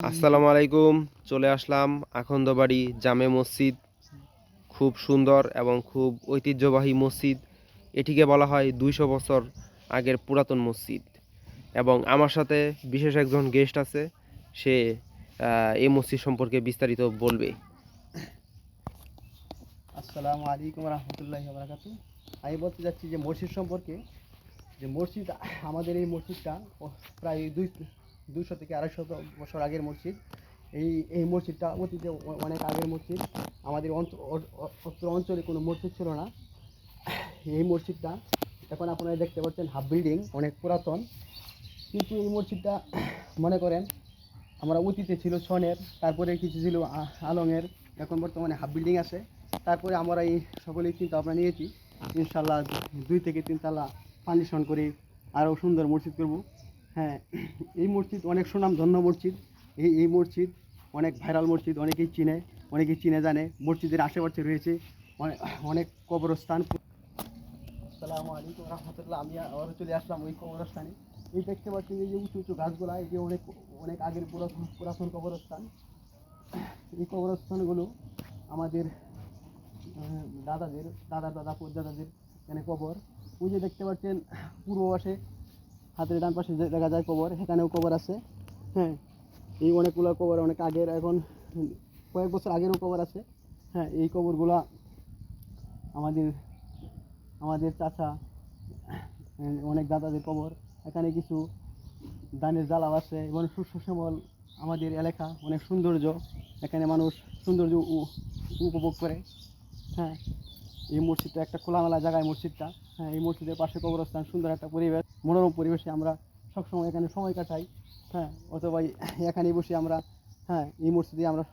আসসালামু আলাইকুম। চলে আসলাম আখন্দবাড়ি জামে মসজিদ। খুব সুন্দর এবং খুব ঐতিহ্যবাহী মসজিদ। এটিকে বলা হয় 200 বছর আগের পুরাতন মসজিদ। এবং আমার সাথে বিশেষ একজন গেস্ট আছে, সে এই মসজিদ সম্পর্কে বিস্তারিত বলবে। আসসালামু আলাইকুম রহমতুল্লাহি ওয়া বারাকাতুহু। আমি বলতে যাচ্ছি যে মসজিদ সম্পর্কে, যে মসজিদ আমাদের এই মসজিদটা প্রায় 200 থেকে 250 বছর আগের মসজিদ। এই মসজিদটা অতীতে অনেক আগের মসজিদ। আমাদের অত্র অঞ্চলে কোনো মসজিদ ছিল না। এই মসজিদটা এখন আপনারা দেখতে পাচ্ছেন হাফ বিল্ডিং, অনেক পুরাতন। কিন্তু এই মসজিদটা মনে করেন আমরা অতীতে ছিল সনের, তারপরে কিছু ছিল আলঙের, এখন বর্তমানে হাফ বিল্ডিং আছে। তারপরে আমরা এই সকলেই চিন্তা ভাবনা নিয়েছি ইনশাল্লাহ 2 থেকে 3 তলা ফাউন্ডেশন করে আরও সুন্দর মসজিদ করব। হ্যাঁ, এই মসজিদ অনেক সুনামধন্য মসজিদ। এই মসজিদ অনেক ভাইরাল মসজিদ, অনেকেই চিনে জানে। মসজিদের আশেপাশে রয়েছে অনেক কবরস্থান। আসসালামু আলাইকুম রহমতুল্লাহ। আমি আবারও চলে আসলাম ওই কবরস্থানে। এই দেখতে পাচ্ছি এই যে উঁচু উঁচু গাছগুলা, এই যে অনেক আগের পুরাতন কবরস্থান। এই কবরস্থানগুলো আমাদের দাদাদের এখানে কবর। ওই যে দেখতে পাচ্ছেন পূর্ব পাশে হাতের ডান পাশে দেখা যায় কবর, সেখানেও কবর আছে। হ্যাঁ, এই অনেকগুলো কবর অনেক আগের, এখন কয়েক বছর আগেরও কবর আছে। হ্যাঁ, এই কবরগুলা আমাদের আমাদের চাচা, অনেক দাদাদের কবর। এখানে কিছু ধানের জ্বালাও আছে এবং শস্য শ্যামল। আমাদের এলাকা অনেক সৌন্দর্য, এখানে মানুষ সৌন্দর্য উপভোগ করে। হ্যাঁ, এই মসজিদটা একটা খোলামেলা জায়গায় মসজিদটা। হ্যাঁ, এই মসজিদের পাশে কবরস্থান, সুন্দর একটা পরিবেশ, মনোরম পরিবেশে আমরা সবসময় এখানে সময় কাটাই। হ্যাঁ, অথবা এখানেই বসে আমরা, হ্যাঁ, এই মসজিদে আমরা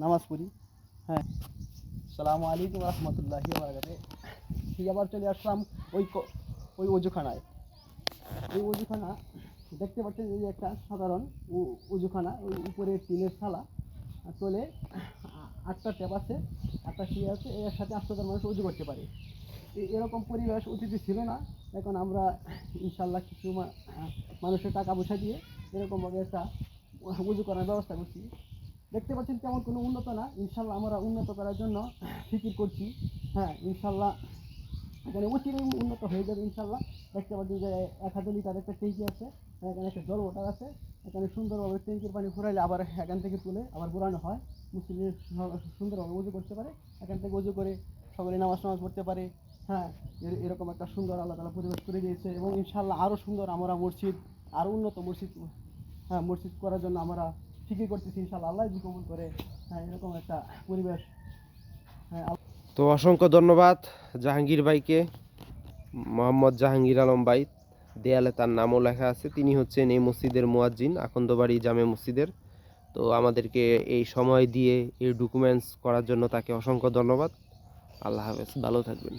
নামাজ পড়ি। হ্যাঁ, আসসালামু আলাইকুম রহমতুল্লাহি ওয়া বারাকাতুহু। ঠিক, আবার চলে আসলাম ওই অজুখানায়। এই অজুখানা দেখতে পাচ্ছেন, এই একটা সাধারণ অজুখানা, ওই উপরে টিনের ছালা, তোলে 8টা ট্যাপ আছে, 8টা সিঁড়ি আছে, এর সাথে 800 মানুষ উজু করতে পারে। এরকম পরিবেশ অতীতে ছিল না। এখন আমরা ইনশাল্লাহ কিছু মানুষের টাকা পয়সা দিয়ে এরকমভাবে একটা উজু করার ব্যবস্থা করছি। দেখতে পাচ্ছেন তেমন কোনো উন্নত না, ইনশাল্লাহ আমরা উন্নত করার জন্য ফিকির করছি। হ্যাঁ, ইনশাল্লাহ এখানে অচিরেই উন্নত হয়ে যাবে ইনশাল্লাহ। দেখতে পাচ্ছি যে 1000 লিটার একটা ট্যাঙ্কি আছে, এখানে একটা জল ওঠার আছে। এখানে সুন্দরভাবে ট্যাঙ্কির পানি ফুরাইলে আবার এখান থেকে তুলে আবার ঘোরানো হয়। মুসলিম সুন্দরভাবে উজু করতে পারে, এখান থেকে উজু করে সকলে নামাজ পড়তে পারে। হ্যাঁ, এরকম একটা সুন্দর আল্লাহ তাআলা পরিবেশ করে দিয়েছে এবং ইনশাল্লাহ আরও সুন্দর আমরা মসজিদ, আরও উন্নত মসজিদ, হ্যাঁ, মসজিদ করার জন্য আমরা ফিকির করতেছি ইনশাল্লাহ, আল্লাহ যদি কবুল করে। হ্যাঁ, এরকম একটা পরিবেশ। হ্যাঁ, তো অসংখ্য ধন্যবাদ জাহাঙ্গীর ভাইকে, মোহাম্মদ জাহাঙ্গীর আলম ভাই। দেয়ালে তার নামও লেখা আছে। তিনি হচ্ছেন এই মসজিদের মুয়াজ্জিন, আখন্দবাড়ি জামে মসজিদের। তো আমাদেরকে এই সময় দিয়ে এই ডকুমেন্টস করার জন্য তাকে অসংখ্য ধন্যবাদ। আল্লাহ হাফেজ, ভালো থাকবেন।